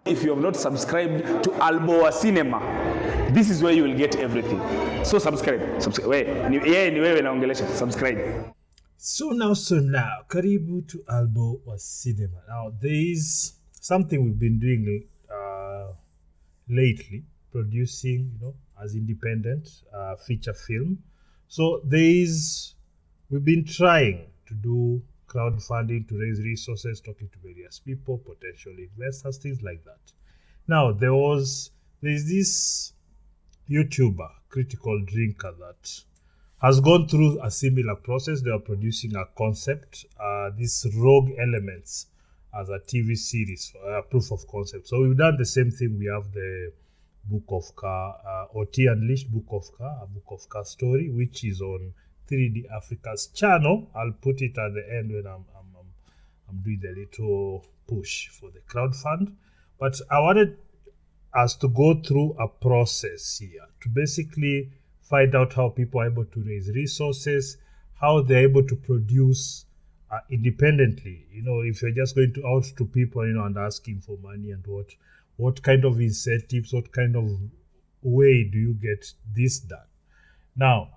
if you have not subscribed to Alboa Cinema, this is where you will get everything. So subscribe. Ni wewe naongelesha. Subscribe. So now, karibu to Alboa Cinema. Now, there is something we've been doing lately, producing, as independent feature film. So we've been trying to do crowdfunding to raise resources, talking to various people, potential investors, things like that. Now, there's this YouTuber, Critical Drinker, that has gone through a similar process. They are producing a concept, these rogue elements, as a TV series, proof of concept. So we've done the same thing. We have the Book of Car, OT Unleashed Book of Car, a Book of Car story, which is on 3D Africa's channel. I'll put it at the end when I'm doing the little push for the crowdfund. But I wanted us to go through a process here to basically find out how people are able to raise resources, how they're able to produce independently. If you're just going out to people, and asking for money, and what kind of incentives, what kind of way do you get this done? Now,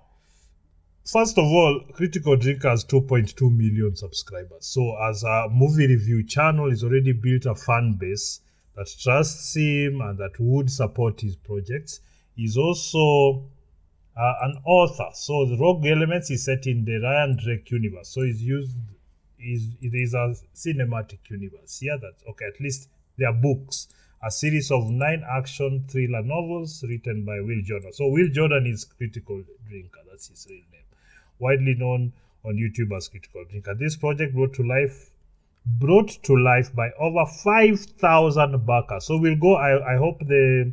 first of all, Critical Drinker has 2.2 million subscribers. So as a movie review channel, he's already built a fan base that trusts him and that would support his projects. He's also an author. So the Rogue Elements is set in the Ryan Drake universe. So it is a cinematic universe here. That's okay. At least there are books, a series of 9 action thriller novels written by Will Jordan. So Will Jordan is Critical Drinker. That's his real name. Widely known on YouTube as Critical Drinker. This project brought to life by over 5,000 backers. So we'll go. I hope the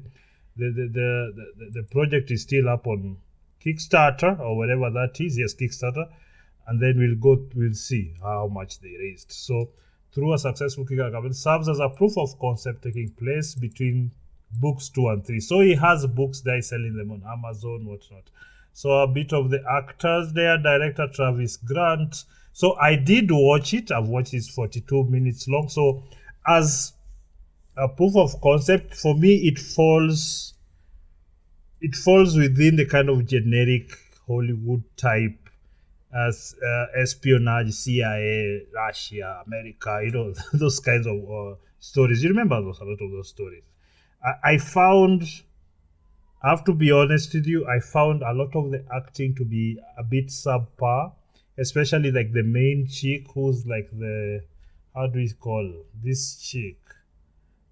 project is still up on Kickstarter or whatever that is. Yes, Kickstarter. And then we'll see how much they raised. So through a successful Kickstarter campaign, serves as a proof of concept taking place between books 2 and 3. So he has books there, selling them on Amazon, whatnot. So a bit of the actors there, director Travis Grant. So I did watch it. I've watched it 42 minutes long. So as a proof of concept, for me, it falls within the kind of generic Hollywood type as espionage, CIA, Russia, America, those kinds of stories. You remember a lot of those stories. I have to be honest with you, I found a lot of the acting to be a bit subpar, especially like the main chick who's like how do we call this chick?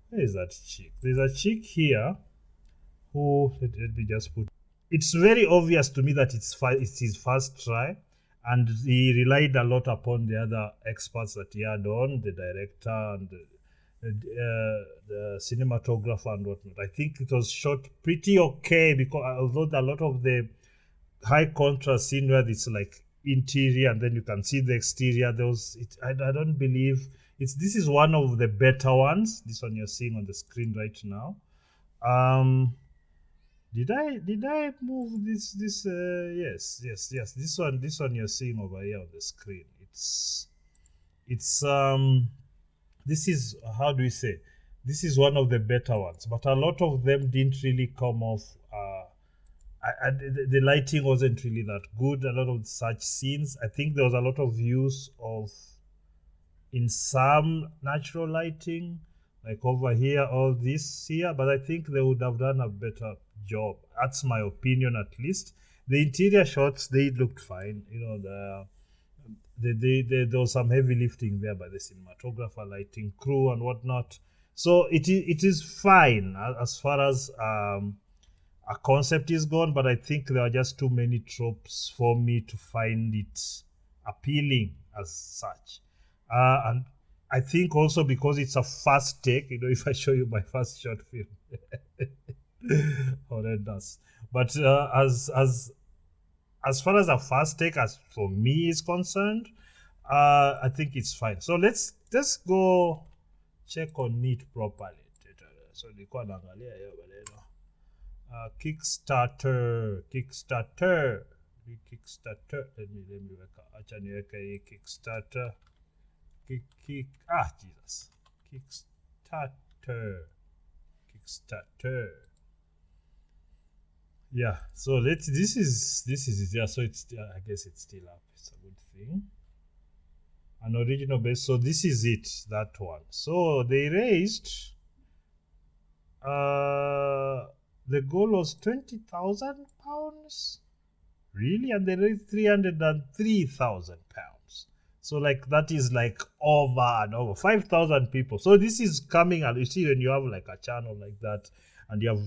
Where is that chick? There's a chick here who, let me just put, it's very obvious to me that it's his first try, and he relied a lot upon the other experts that he had on, the director and the cinematographer and whatnot. I think it was shot pretty okay, because although a lot of the high contrast scene where it's like interior and then you can see the exterior, I don't believe this is one of the better ones. This one you're seeing on the screen right now. Did I move this? Yes. This one you're seeing over here on the screen. This is, how do we say? This is one of the better ones, but a lot of them didn't really come off. The lighting wasn't really that good. A lot of such scenes, I think there was a lot of use of, in some, natural lighting, like over here, all this here, but I think they would have done a better job. That's my opinion, at least. The interior shots, they looked fine. There was some heavy lifting there by the cinematographer, lighting crew and whatnot. So it is fine as far as a concept is gone, but I think there are just too many tropes for me to find it appealing as such. And I think also because it's a fast take, if I show you my first short film, horrendous. But as far as a fast take, as for me is concerned, I think it's fine. So let's go check on it properly. So Kickstarter. Let me Kickstarter. Jesus. Kickstarter. Kickstarter. Yeah, so this is it. Yeah, so it's I guess it's still up. It's a good thing. An original base. So this is it, that one. So they raised the goal was £20,000. Really? And they raised £303,000. So like that is like over and over 5,000 people. So this is coming, and you see when you have like a channel like that, and you have,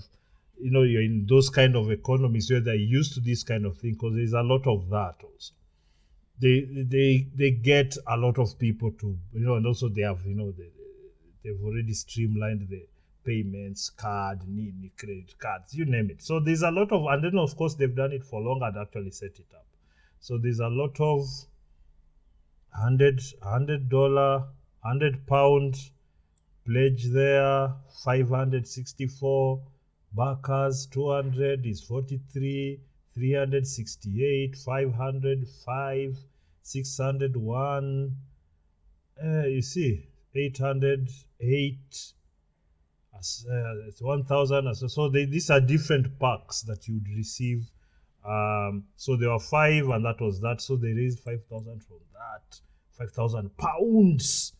you're in those kind of economies where they're used to this kind of thing, because there's a lot of that also. They get a lot of people to, and also they have, they've already streamlined the payments, credit cards, you name it. So there's a lot of, and then of course they've done it for long and actually set it up. So there's a lot of $100, £100 pledge there, 564 backers, 200 is 43, 368, 505, 601. You see, 808. It's 1,000. So these are different packs that you'd receive. So there were 5, and that was that. So they raised 5,000 from that, £5,000.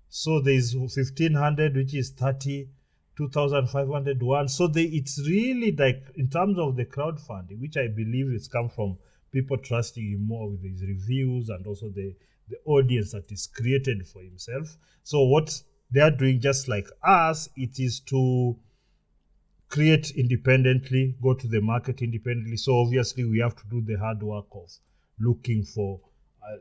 So there's 1,500, which is 30, 2,501. So it's really like, in terms of the crowdfunding, which I believe it's come from people trusting him more with his reviews, and also the audience that is created for himself. So what they are doing, just like us, it is to create independently, go to the market independently. So obviously we have to do the hard work of looking for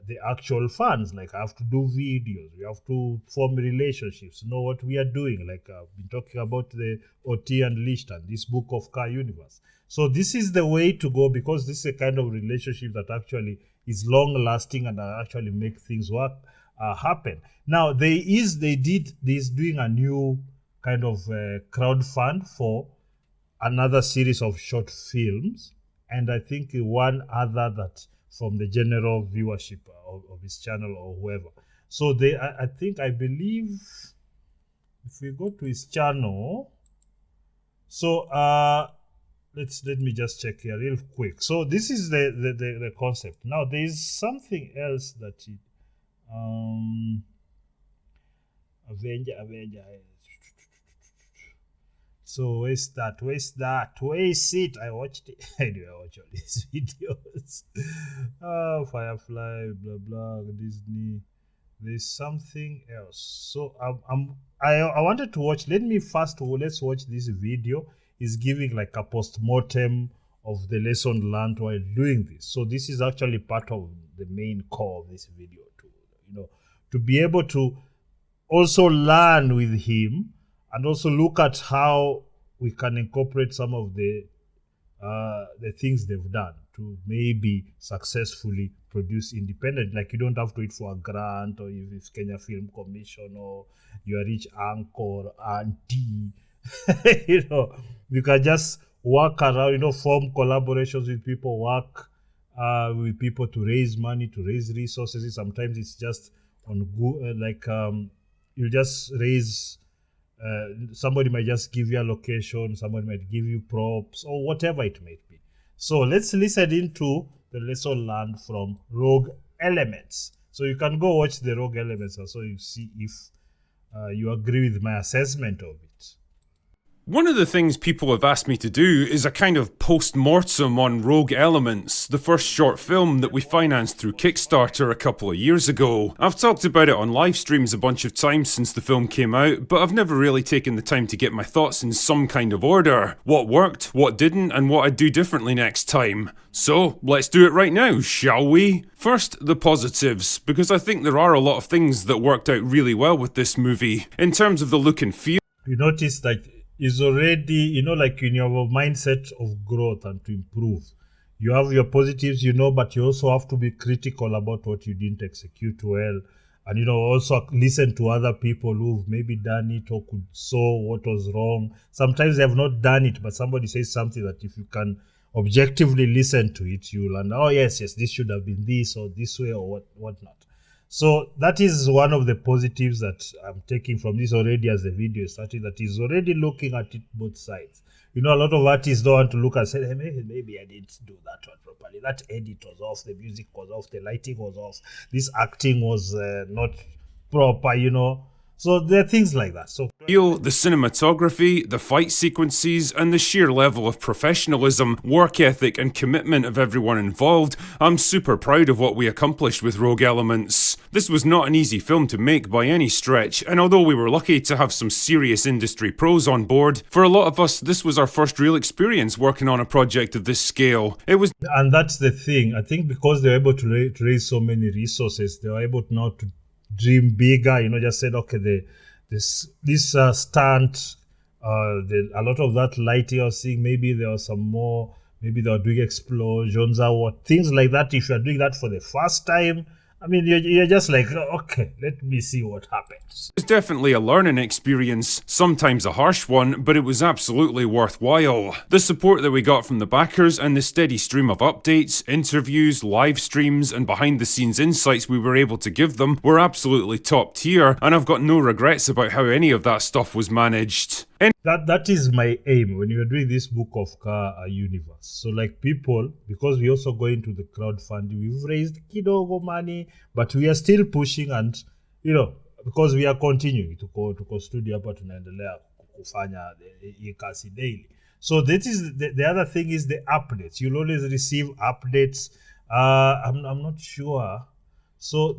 the actual funds. Like I have to do videos, we have to form relationships, know what we are doing. Like I've been talking about the OT Unleashed and this book of Car Universe. So this is the way to go, because this is a kind of relationship that actually is long lasting and actually make things work happen. Now there's doing a new kind of crowdfund for another series of short films, and I think one other that from the general viewership of his channel or whoever. So I believe if we go to his channel, so let me just check here real quick. So this is the concept. Now there is something else that Avenger. So where's it? I watched it. Anyway, I watch all these videos. Firefly, blah blah, Disney. There's something else. So I wanted to watch. Let's watch this video. He's giving like a post-mortem of the lesson learned while doing this. So this is actually part of the main core of this video, to be able to also learn with him, and also look at how we can incorporate some of the things they've done to maybe successfully produce independent. Like you don't have to wait for a grant, or if it's Kenya Film Commission, or you're a rich uncle or auntie. You can just work around, form collaborations with people, work with people to raise money, to raise resources. Sometimes it's just on you just raise. Somebody might just give you a location, somebody might give you props, or whatever it might be. So let's listen into the lesson learned from Rogue Elements. So you can go watch the Rogue Elements, and so you see if you agree with my assessment of it. One of the things people have asked me to do is a kind of post-mortem on Rogue Elements, the first short film that we financed through Kickstarter a couple of years ago. I've talked about it on live streams a bunch of times since the film came out, but I've never really taken the time to get my thoughts in some kind of order. What worked, what didn't, and what I'd do differently next time. So, let's do it right now, shall we? First, the positives, because I think there are a lot of things that worked out really well with this movie. In terms of the look and feel, you notice that is already, like in your mindset of growth and to improve. You have your positives, but you also have to be critical about what you didn't execute well. And, also listen to other people who've maybe done it or could saw what was wrong. Sometimes they have not done it, but somebody says something that if you can objectively listen to it, you'll learn, oh, yes, this should have been this or this way or whatnot. So that is one of the positives that I'm taking from this already as the video is starting, that is already looking at it both sides. You know, a lot of artists don't want to look and say, hey, maybe I didn't do that one properly. That edit was off, the music was off, the lighting was off, this acting was not proper, you know. So there are things like that. So The cinematography, the fight sequences, and the sheer level of professionalism, work ethic, and commitment of everyone involved, I'm super proud of what we accomplished with Rogue Elements. This was not an easy film to make by any stretch, and although we were lucky to have some serious industry pros on board, for a lot of us this was our first real experience working on a project of this scale. And that's the thing. I think because they were able to raise so many resources, they were able now to dream bigger, you know, just said, okay, this stunt, a lot of that lighting I was seeing, maybe there was some more, maybe they were doing explosions or things like that. If you're doing that for the first time, I mean, you're just like, okay, let me see what happens. It was definitely a learning experience, sometimes a harsh one, but it was absolutely worthwhile. The support that we got from the backers and the steady stream of updates, interviews, live streams, and behind-the-scenes insights we were able to give them were absolutely top tier, and I've got no regrets about how any of that stuff was managed. That is my aim when you're doing this book of car universe. So like people, because we also go into the crowdfunding, we've raised kidogo money, but we are still pushing, and you know, because we are continuing to go studio hapa tunaendelea kufanya hii kasi daily. So that is the other thing is the updates. You'll always receive updates. I'm not sure. So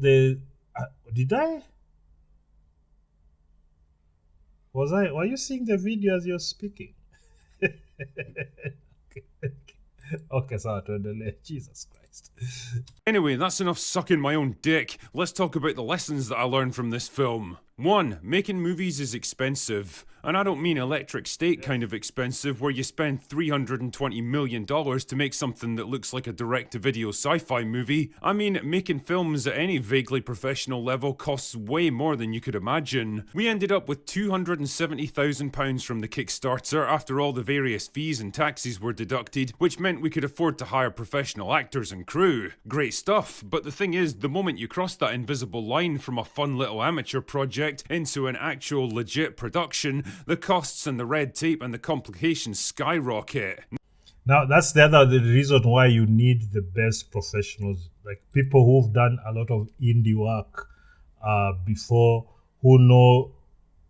were you seeing the video as you're speaking? Okay, sorry, Jesus Christ. Anyway, that's enough sucking my own dick. Let's talk about the lessons that I learned from this film. 1. Making movies is expensive. And I don't mean Electric State kind of expensive, where you spend $320 million to make something that looks like a direct-to-video sci-fi movie. I mean, making films at any vaguely professional level costs way more than you could imagine. We ended up with £270,000 from the Kickstarter after all the various fees and taxes were deducted, which meant we could afford to hire professional actors and crew. Great stuff, but the thing is, the moment you cross that invisible line from a fun little amateur project into an actual legit production, the costs and the red tape and the complications skyrocket. Now, that's the reason why you need the best professionals, like people who've done a lot of indie work before, who know,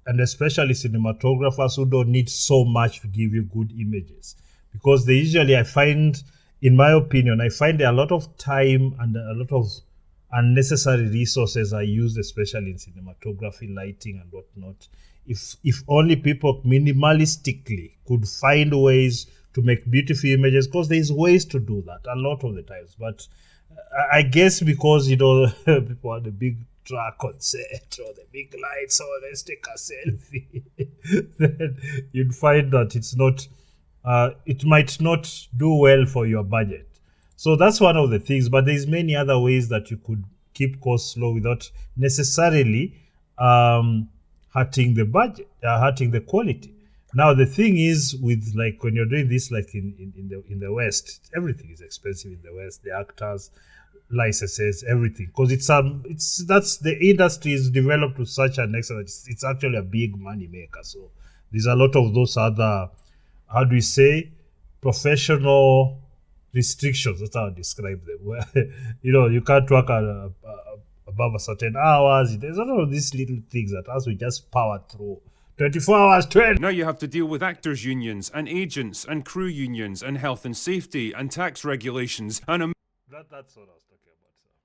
and especially cinematographers who don't need so much to give you good images. Because they usually, I find, in my opinion, I find a lot of time and a lot of unnecessary resources are used, especially in cinematography, lighting and whatnot. If only people minimalistically could find ways to make beautiful images, because there's ways to do that a lot of the times. But I guess because, you know, people want the big track on set or the big lights, or let's take a selfie, then you'd find that it's not, it might not do well for your budget. So that's one of the things, but there's many other ways that you could keep costs low without necessarily hurting the budget, hurting the quality. Now the thing is, with like when you're doing this, like in the West, everything is expensive in the West. The actors, licenses, everything, because that's the industry is developed to such an extent. It's actually a big money maker. So there's a lot of those other, how do we say, professional restrictions. That's how I describe them. Where you know, you can't work above a certain hours. There's a lot of these little things that as we just power through 24 hours, 12. Now you have to deal with actors' unions and agents and crew unions and health and safety and tax regulations and That's what I was talking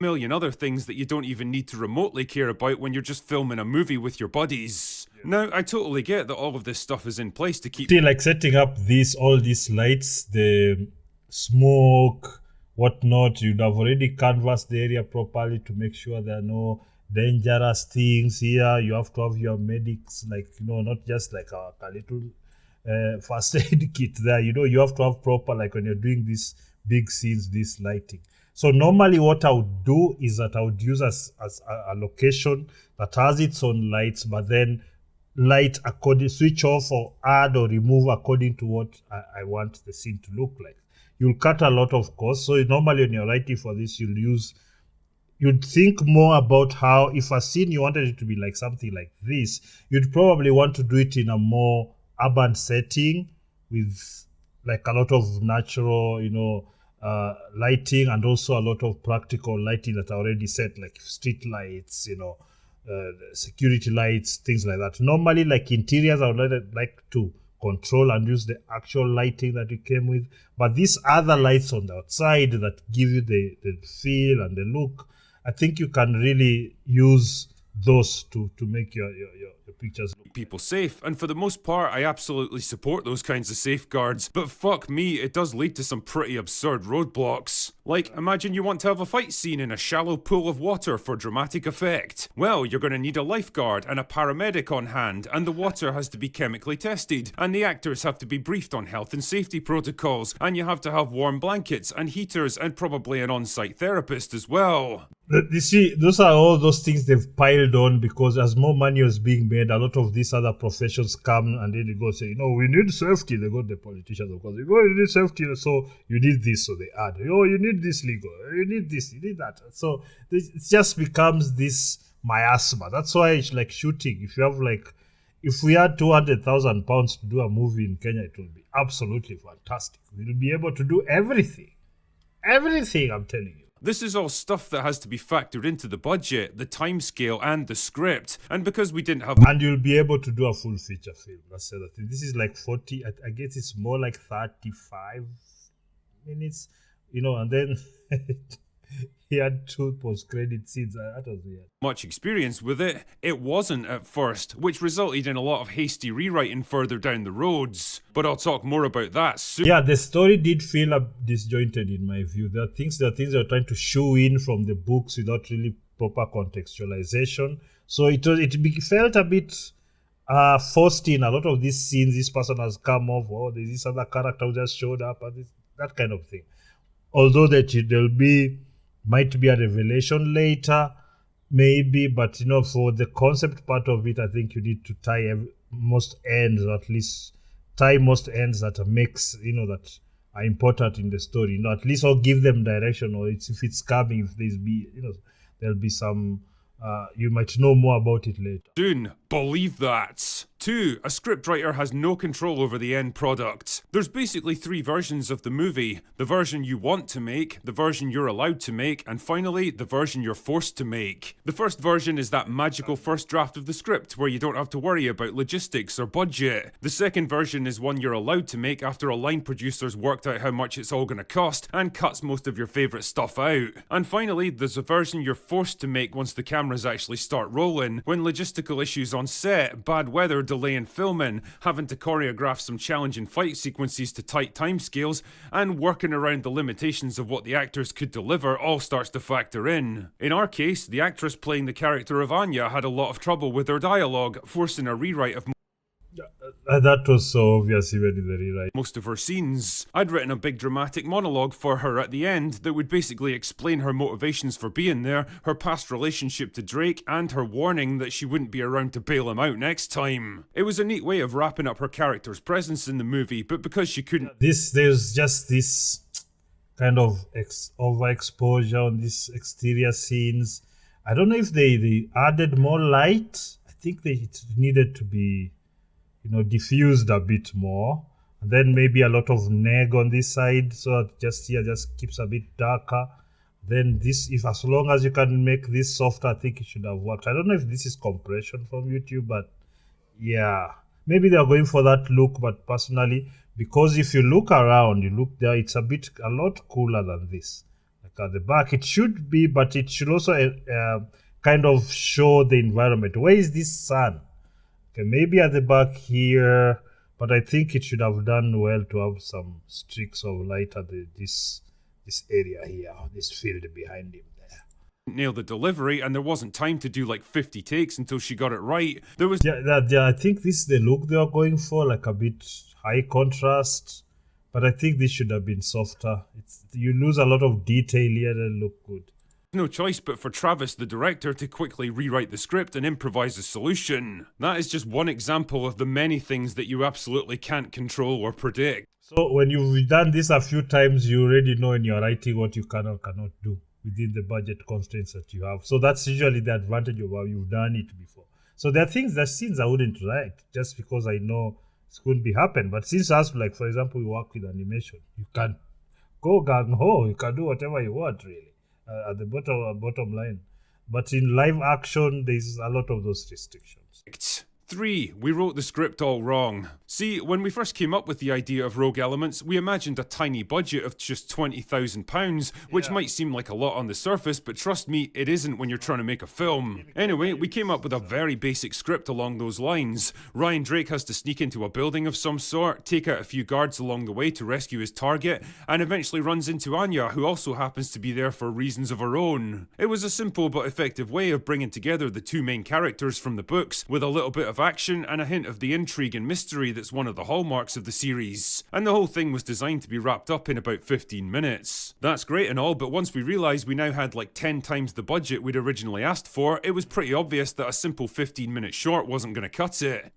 about. million other things that you don't even need to remotely care about when you're just filming a movie with your buddies. Yeah. Now, I totally get that all of this stuff is in place to keep... Like setting up all these lights, the smoke, whatnot, you'd have already canvassed the area properly to make sure there are no dangerous things here. You have to have your medics, like, you know, not just like a little first aid kit there. You know, you have to have proper, like when you're doing these big scenes, this lighting. So normally what I would do is that I would use as a location that has its own lights, but then light according, switch off or add or remove according to what I want the scene to look like. You'll cut a lot of costs. So normally when you're writing for this, you'll use you'd think more about how, if a scene you wanted it to be like something like this, you'd probably want to do it in a more urban setting with like a lot of natural, lighting, and also a lot of practical lighting that are already set, like street lights, security lights, things like that. Normally, like interiors, I would like to control and use the actual lighting that you came with. But these other lights on the outside that give you the feel and the look, I think you can really use those to make your pictures look people safe, and for the most part I absolutely support those kinds of safeguards, but fuck me, it does lead to some pretty absurd roadblocks. Like, imagine you want to have a fight scene in a shallow pool of water for dramatic effect. Well, you're going to need a lifeguard and a paramedic on hand, and the water has to be chemically tested, and the actors have to be briefed on health and safety protocols, and you have to have warm blankets and heaters and probably an on-site therapist as well. You see, those are all those things they've piled on, because as more money is being made, a lot of these other professions come and then they go say, we need safety. They go to the politicians, of course. They go, you need safety, so you need this, so they add. You need this legal, you need this, you need that. So it just becomes this miasma. That's why it's like shooting. If we had £200,000 to do a movie in Kenya, it would be absolutely fantastic. We'll be able to do everything. Everything, I'm telling you. This is all stuff that has to be factored into the budget, the timescale, and the script. And because we didn't have... And you'll be able to do a full feature film. That's the other thing. This is like 40, I guess it's more like 35 minutes, and then he had 2 post-credit scenes. That was weird. Much experience with it. It wasn't at first, which resulted in a lot of hasty rewriting further down the roads. But I'll talk more about that soon. Yeah, the story did feel disjointed in my view. There are things they're trying to shoe in from the books without really proper contextualization. So it felt a bit forced in a lot of these scenes. This person has come off, there's this other character who just showed up, and that kind of thing. Although might be a revelation later, maybe, but for the concept part of it, I think you need to tie most ends, or at least tie most ends that makes that are important in the story. At least, or give them direction, or if it's coming, if there'll be some. You might know more about it later. Soon, believe that. 2. A scriptwriter has no control over the end product. There's basically 3 versions of the movie. The version you want to make, the version you're allowed to make, and finally, the version you're forced to make. The first version is that magical first draft of the script where you don't have to worry about logistics or budget. The second version is one you're allowed to make after a line producer's worked out how much it's all going to cost and cuts most of your favourite stuff out. And finally, there's a version you're forced to make once the cameras actually start rolling, when logistical issues on set, bad weather, delay in filming, having to choreograph some challenging fight sequences to tight timescales, and working around the limitations of what the actors could deliver all starts to factor in. In our case, the actress playing the character of Anya had a lot of trouble with her dialogue, forcing a rewrite of that was so obvious even in the rewrite. Most of her scenes. I'd written a big dramatic monologue for her at the end that would basically explain her motivations for being there, her past relationship to Drake, and her warning that she wouldn't be around to bail him out next time. It was a neat way of wrapping up her character's presence in the movie, but because she couldn't... There's just this kind of overexposure on these exterior scenes. I don't know if they added more light. I think it needed to be diffused a bit more, and then maybe a lot of neg on this side, so that just keeps a bit darker. Then if as long as you can make this softer, I think it should have worked. I don't know if this is compression from YouTube, but yeah, maybe they are going for that look. But personally, because if you look around, you look there, it's a lot cooler than this. Like at the back, it should be, but it should also kind of show the environment. Where is this sun? Okay, maybe at the back here, but I think it should have done well to have some streaks of light at this area here, this field behind him there. Nail the delivery, and there wasn't time to do like 50 takes until she got it right. There was I think this is the look they are going for, like a bit high contrast, but I think this should have been softer. You lose a lot of detail here and look good. No choice but for Travis, the director, to quickly rewrite the script and improvise a solution. That is just one example of the many things that you absolutely can't control or predict. So when you've done this a few times, you already know in your writing what you can or cannot do. within the budget constraints that you have. So that's usually the advantage of how you've done it before. So there are scenes I wouldn't write just because I know it's going to be happen. But since us, like for example, you work with animation, you can go gung ho, you can do whatever you want really at the bottom line. But in live action, there's a lot of those restrictions. 3. We wrote the script all wrong. See, when we first came up with the idea of rogue elements, we imagined a tiny budget of just £20,000, which might seem like a lot on the surface, but trust me, it isn't when you're trying to make a film. Anyway, we came up with a very basic script along those lines. Ryan Drake has to sneak into a building of some sort, take out a few guards along the way to rescue his target, and eventually runs into Anya, who also happens to be there for reasons of her own. It was a simple but effective way of bringing together the two main characters from the books, with a little bit of action and a hint of the intrigue and mystery that's one of the hallmarks of the series. And the whole thing was designed to be wrapped up in about 15 minutes. That's great and all, but once we realised we now had like 10 times the budget we'd originally asked for, it was pretty obvious that a simple 15-minute short wasn't going to cut it.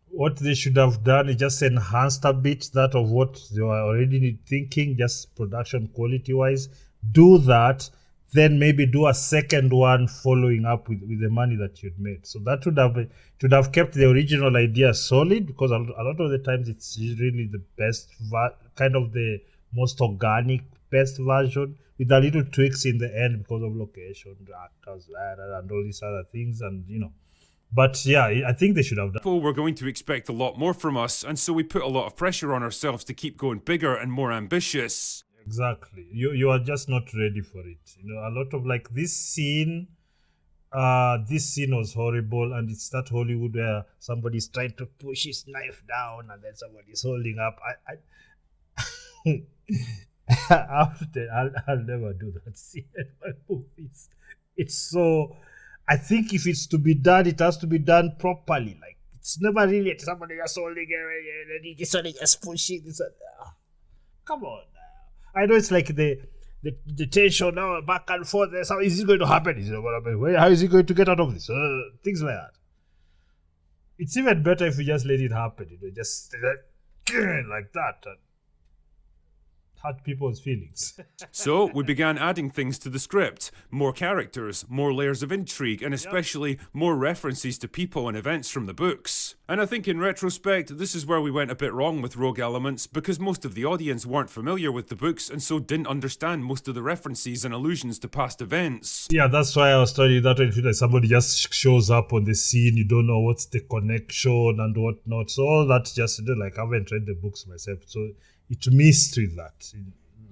What they should have done is just enhanced a bit that of what they were already thinking, just production quality wise. Do that, then maybe do a second one following up with the money that you'd made. So that would have kept the original idea solid, because a lot of the times it's really the best, kind of the most organic, best version, with a little tweaks in the end because of location, actors, and all these other things, and But yeah, I think they should have done. People were going to expect a lot more from us, and so we put a lot of pressure on ourselves to keep going bigger and more ambitious. Exactly. You are just not ready for it. A lot of like this scene was horrible, and it's that Hollywood where somebody's trying to push his knife down and then somebody's holding up. I'll never do that scene in my movies. It's so, I think if it's to be done, it has to be done properly. Like, it's never really somebody just holding it and somebody just pushing this. Come on. I know it's like the tension now, back and forth. How is it going to happen? Is it going to happen? How is he going to get out of this? Things like that. It's even better if you just let it happen. Just like that. And hurt people's feelings. So we began adding things to the script. More characters, more layers of intrigue, and especially more references to people and events from the books. And I think in retrospect, this is where we went a bit wrong with rogue elements, because most of the audience weren't familiar with the books and so didn't understand most of the references and allusions to past events. Yeah, that's why I was telling you that when like somebody just shows up on the scene, you don't know what's the connection and whatnot. So all that just, like, I haven't read the books myself, so it missed with that,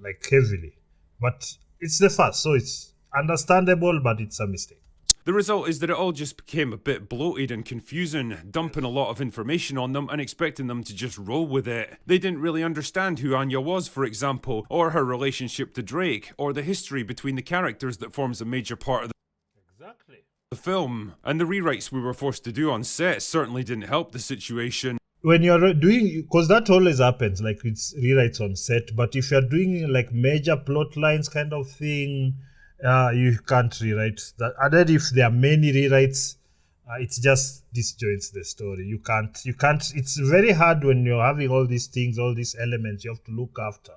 like, heavily. But it's the first, so it's understandable, but it's a mistake. The result is that it all just became a bit bloated and confusing, dumping a lot of information on them and expecting them to just roll with it. They didn't really understand who Anya was, for example, or her relationship to Drake, or the history between the characters that forms a major part of the film. And the rewrites we were forced to do on set certainly didn't help the situation. When you're doing, because that always happens, like it's rewrites on set, but if you're doing like major plot lines kind of thing, you can't rewrite that. And then if there are many rewrites, it just disjoints the story. You can't, it's very hard when you're having all these things, all these elements you have to look after.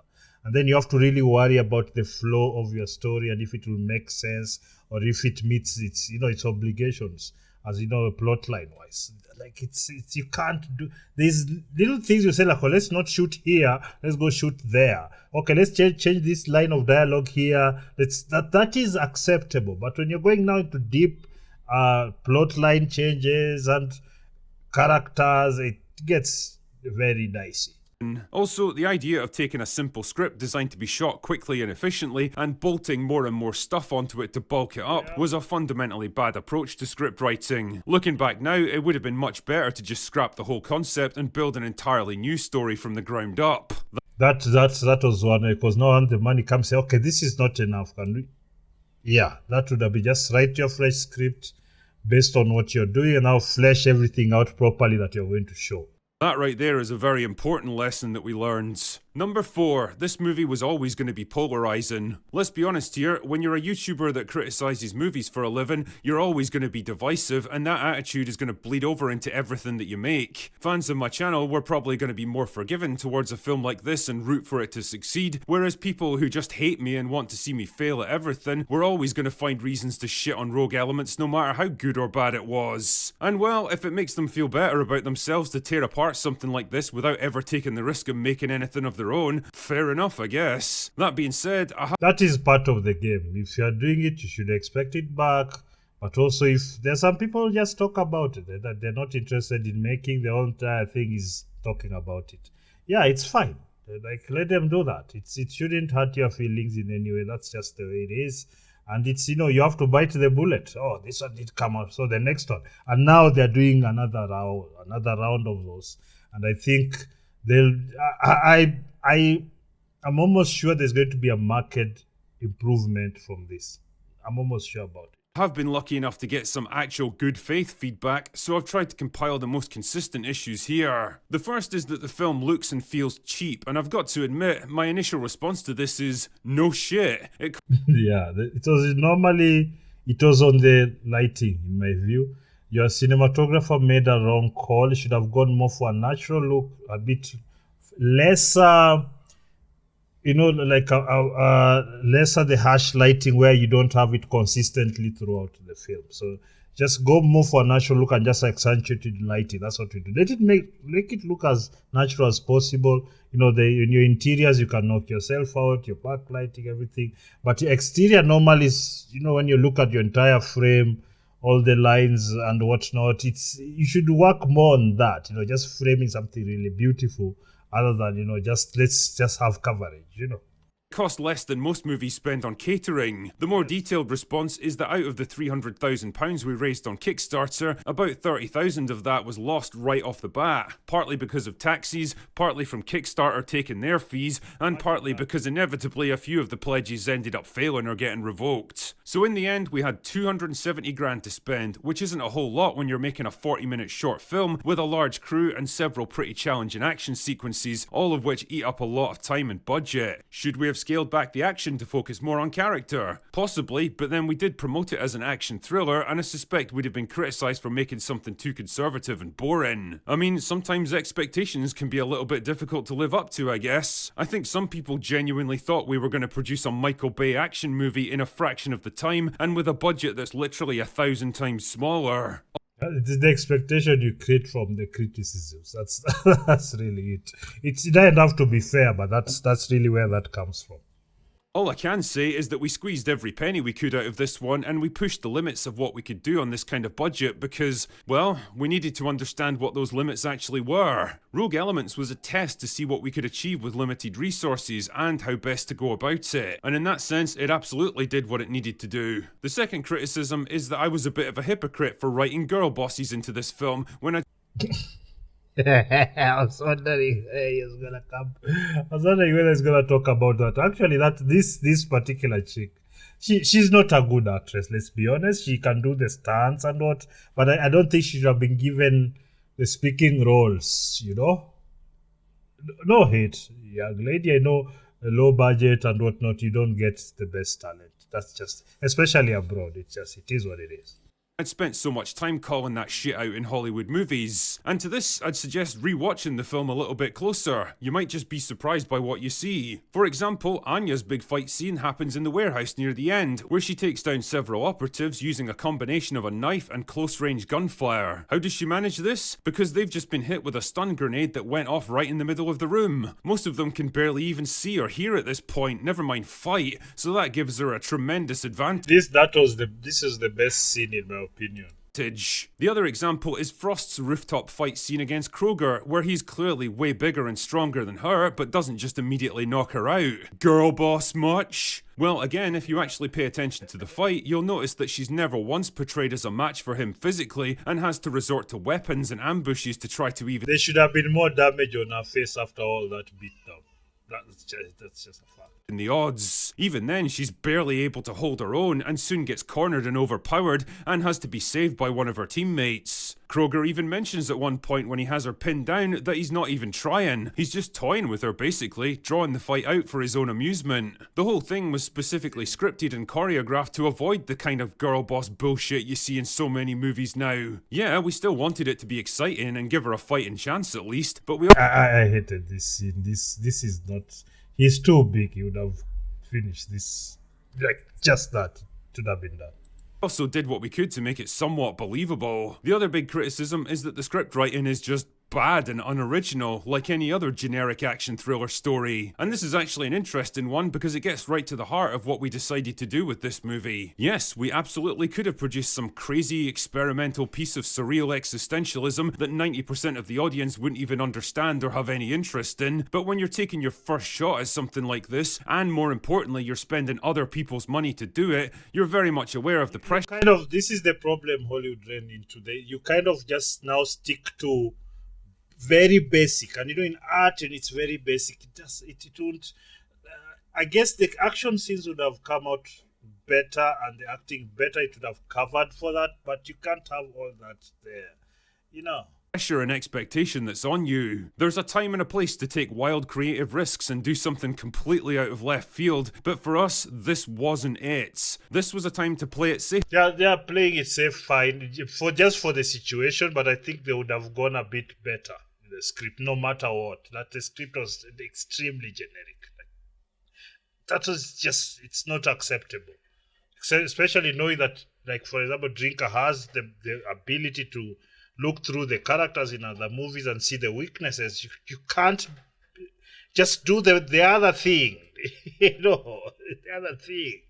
And then you have to really worry about the flow of your story and if it will make sense or if it meets its, its obligations as, plot line wise. Like it's you can't do, there's little things you say like, oh, let's not shoot here, let's go shoot there. Okay, let's change this line of dialogue here. That is acceptable. But when you're going now into deep plot line changes and characters, it gets very dicey. Also, the idea of taking a simple script designed to be shot quickly and efficiently and bolting more and more stuff onto it to bulk it up was a fundamentally bad approach to script writing. Looking back now, it would have been much better to just scrap the whole concept and build an entirely new story from the ground up. That was one, because now when the money comes, say, okay, this is not enough. Yeah, that would have been just write your fresh script based on what you're doing and now flesh everything out properly that you're going to show. That right there is a very important lesson that we learned. Number 4, this movie was always going to be polarizing. Let's be honest here, when you're a YouTuber that criticizes movies for a living, you're always going to be divisive, and that attitude is going to bleed over into everything that you make. Fans of my channel were probably going to be more forgiving towards a film like this and root for it to succeed, whereas people who just hate me and want to see me fail at everything were always going to find reasons to shit on rogue elements no matter how good or bad it was. And well, if it makes them feel better about themselves to tear apart something like this without ever taking the risk of making anything of their own, fair enough, I guess. That being said, that is part of the game. If you are doing it, you should expect it back. But also, if there's some people just talk about it, that they're not interested in making, the whole entire thing is talking about it. Yeah, it's fine. Like, let them do that. It shouldn't hurt your feelings in any way. That's just the way it is. And it's, you have to bite the bullet. Oh, this one did come out, so the next one. And now they're doing another round of those. And I think I'm almost sure there's going to be a market improvement from this. I'm almost sure about it. Have been lucky enough to get some actual good faith feedback, so I've tried to compile the most consistent issues here. The first is that the film looks and feels cheap, and I've got to admit, my initial response to this is, no shit. Yeah, it was on the lighting, in my view. Your cinematographer made a wrong call. He should have gone more for a natural look, a bit lesser, lesser the harsh lighting where you don't have it consistently throughout the film. So just go more for a natural look and just accentuate the lighting. That's what we do. Let it make it look as natural as possible. In your interiors, you can knock yourself out, your backlighting, everything. But your exterior normally is, when you look at your entire frame, all the lines and whatnot, you should work more on that. Just framing something really beautiful. Other than, let's just have coverage, Cost less than most movies spend on catering. The more detailed response is that out of the £300,000 we raised on Kickstarter, about 30,000 of that was lost right off the bat, partly because of taxes, partly from Kickstarter taking their fees, and partly because inevitably a few of the pledges ended up failing or getting revoked. So in the end, we had 270 grand to spend, which isn't a whole lot when you're making a 40-minute short film with a large crew and several pretty challenging action sequences, all of which eat up a lot of time and budget. Should we have scaled back the action to focus more on character? Possibly, but then we did promote it as an action thriller, and I suspect we'd have been criticised for making something too conservative and boring. I mean, sometimes expectations can be a little bit difficult to live up to, I guess. I think some people genuinely thought we were going to produce a Michael Bay action movie in a fraction of the time, and with a budget that's literally 1,000 times smaller. It is the expectation you create from the criticisms. That's really it. It doesn't have to be fair, but that's really where that comes from. All I can say is that we squeezed every penny we could out of this one, and we pushed the limits of what we could do on this kind of budget because, well, we needed to understand what those limits actually were. Rogue Elements was a test to see what we could achieve with limited resources and how best to go about it, and in that sense, it absolutely did what it needed to do. The second criticism is that I was a bit of a hypocrite for writing girl bosses into this film when I I was wondering whether he's gonna talk about that. Actually, this particular chick, she's not a good actress. Let's be honest. She can do the stunts and what, but I don't think she should have been given the speaking roles. No hate, young lady. I know, a low budget and whatnot. You don't get the best talent. That's just, especially abroad. It is what it is. I'd spent so much time calling that shit out in Hollywood movies, and to this I'd suggest rewatching the film a little bit closer. You might just be surprised by what you see. For example, Anya's big fight scene happens in the warehouse near the end, where she takes down several operatives using a combination of a knife and close-range gunfire. How does she manage this? Because they've just been hit with a stun grenade that went off right in the middle of the room. Most of them can barely even see or hear at this point, never mind fight, so that gives her a tremendous advantage. This is the best scene in my opinion. The other example is Frost's rooftop fight scene against Kroger, where he's clearly way bigger and stronger than her, but doesn't just immediately knock her out. Girl boss much? Well, again, if you actually pay attention to the fight, you'll notice that she's never once portrayed as a match for him physically, and has to resort to weapons and ambushes to try to even— There should have been more damage on her face after all that beatdown. That's just a fact. in the odds. Even then, she's barely able to hold her own and soon gets cornered and overpowered and has to be saved by one of her teammates. Kroger even mentions at one point when he has her pinned down that he's not even trying. He's just toying with her basically, drawing the fight out for his own amusement. The whole thing was specifically scripted and choreographed to avoid the kind of girl boss bullshit you see in so many movies now. Yeah, we still wanted it to be exciting and give her a fighting chance at least, but we I hated this scene. This is not. He's too big. He would have finished this like just that. It should have been done. also did what we could to make it somewhat believable. The other big criticism is that the script writing is just bad and unoriginal, like any other generic action thriller story. And this is actually an interesting one because it gets right to the heart of what we decided to do with this movie. Yes, we absolutely could have produced some crazy experimental piece of surreal existentialism that 90% of the audience wouldn't even understand or have any interest in, but when you're taking your first shot at something like this, and more importantly you're spending other people's money to do it, you're very much aware of the pressure. This is the problem Hollywood ran into. You kind of just now stick to very basic, and in art, and it's very basic. It won't. I guess the action scenes would have come out better, and the acting better. It would have covered for that, but you can't have all that there, Pressure and expectation that's on you. There's a time and a place to take wild creative risks and do something completely out of left field, but for us, this wasn't it. This was a time to play it safe. Yeah, they are playing it safe, fine, for the situation, but I think they would have gone a bit better in the script, no matter what. That the script was extremely generic. That was just, it's not acceptable. Especially knowing that, like, for example, Drinker has the ability to look through the characters in other movies and see the weaknesses. You can't just do the other thing. The other thing.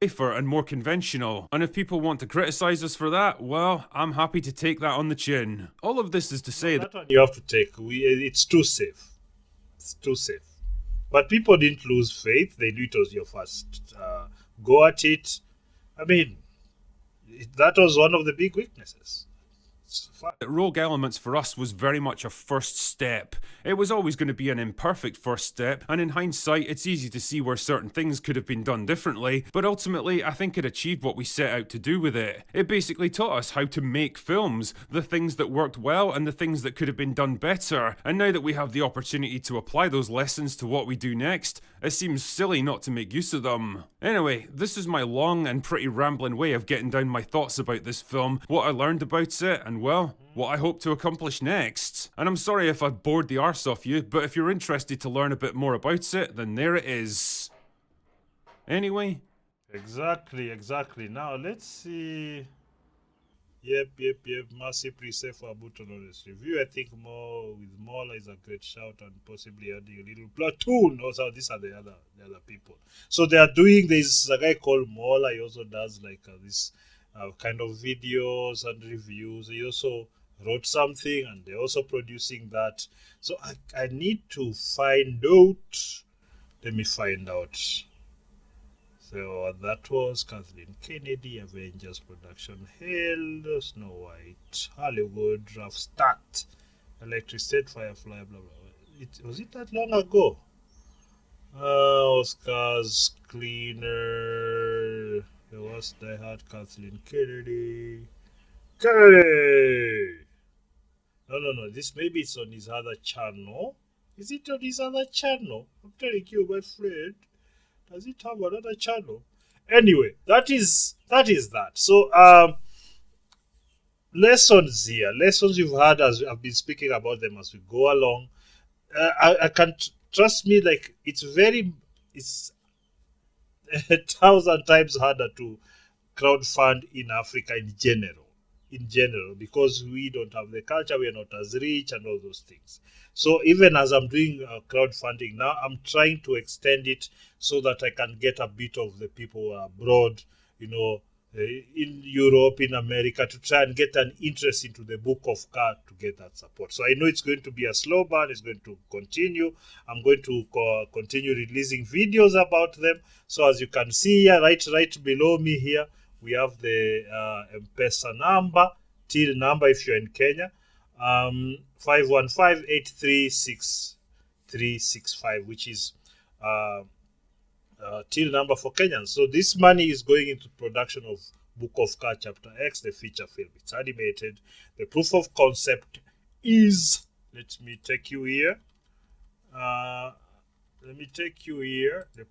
Safer and more conventional, and if people want to criticize us for that, well, I'm happy to take that on the chin. All of this is to say that one you have to take. It's too safe. It's too safe. But people didn't lose faith. They knew it was your first go at it. I mean, that was one of the big weaknesses. Rogue Elements for us was very much a first step. It was always going to be an imperfect first step, and in hindsight it's easy to see where certain things could have been done differently, but ultimately I think it achieved what we set out to do with it. It basically taught us how to make films, the things that worked well and the things that could have been done better, and now that we have the opportunity to apply those lessons to what we do next, it seems silly not to make use of them. Anyway, this is my long and pretty rambling way of getting down my thoughts about this film, what I learned about it, and well, what I hope to accomplish next. And I'm sorry if I've bored the arse off you, but if you're interested to learn a bit more about it, then there it is. Anyway. Exactly. Now let's see. Yep. Mercy pre-save for a button on this review. I think more with Mola is a great shout, and possibly adding a little platoon. Also, these are the other people. So they are doing this. A guy called Mola. He also does like this kind of videos and reviews. He also wrote something, and they're also producing that. So I need to find out. Let me find out. So that was Kathleen Kennedy, Avengers Production Hell, Snow White, Hollywood, Rough Start, Electric State, Firefly, blah blah. Was it that long ago? Oscars, Cleaner, there was Die Hard, Kathleen Kennedy. No, this maybe it's on his other channel. Is it on his other channel? I'm telling you, my friend. Does it have another channel? Anyway, that is that. So, lessons here. Lessons you've had as I've been speaking about them as we go along. I can trust me, like, it's 1,000 times harder to crowdfund in Africa in general, because we don't have the culture, we are not as rich and all those things. So even as I'm doing crowdfunding now, I'm trying to extend it so that I can get a bit of the people abroad, in Europe, in America, to try and get an interest into the book of God to get that support. So I know it's going to be a slow burn. It's going to continue. I'm going to continue releasing videos about them. So as you can see here, right below me here, we have the M-Pesa number, till number if you're in Kenya, 515-836-365, which is till number for Kenyans. So this money is going into production of Book of Ka Chapter X, the feature film. It's animated. The proof of concept is, let me take you here. The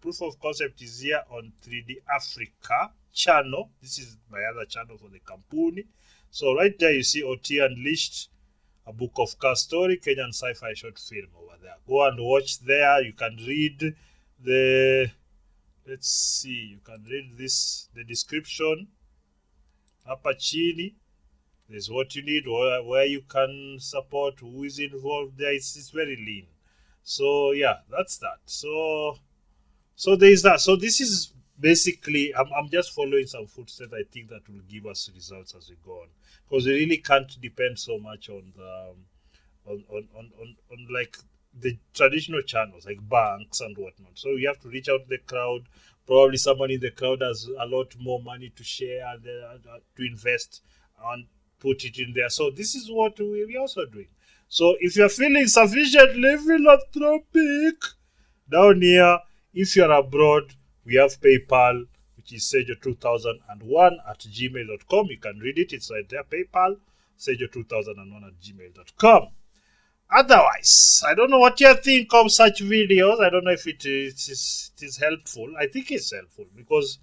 proof of concept is here on 3D Africa channel. This is my other channel for the Kampuni. So right there you see OT Unleashed, a Book of Ka story, Kenyan sci-fi short film over there. Go and watch there. You can read the, let's see, you can read this, the description. Hapa chini, there's what you need, where you can support, who is involved there. It's very lean. So yeah, that's that. So there's that. So this is basically, I'm just following some footsteps I think that will give us results as we go on, because we really can't depend so much on the on like the traditional channels like banks and whatnot. So you have to reach out to the crowd. Probably someone in the crowd has a lot more money to share and to invest and put it in there. So this is what we're also doing. So if you're feeling sufficiently philanthropic, down here, if you're abroad, we have PayPal, which is sejo2001@gmail.com. You can read it. It's right there, PayPal, sejo2001@gmail.com. Otherwise, I don't know what you think of such videos. I don't know if it is helpful. I think it's helpful because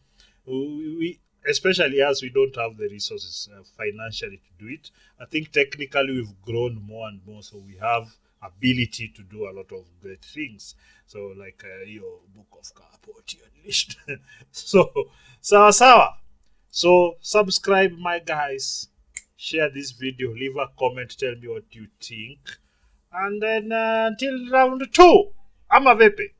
we especially as we don't have the resources financially to do it. I think technically we've grown more and more, so we have ability to do a lot of great things. So like your Book of Ka Unleashed. So subscribe, my guys. Share this video. Leave a comment. Tell me what you think. And then until round 2, I'm a VP.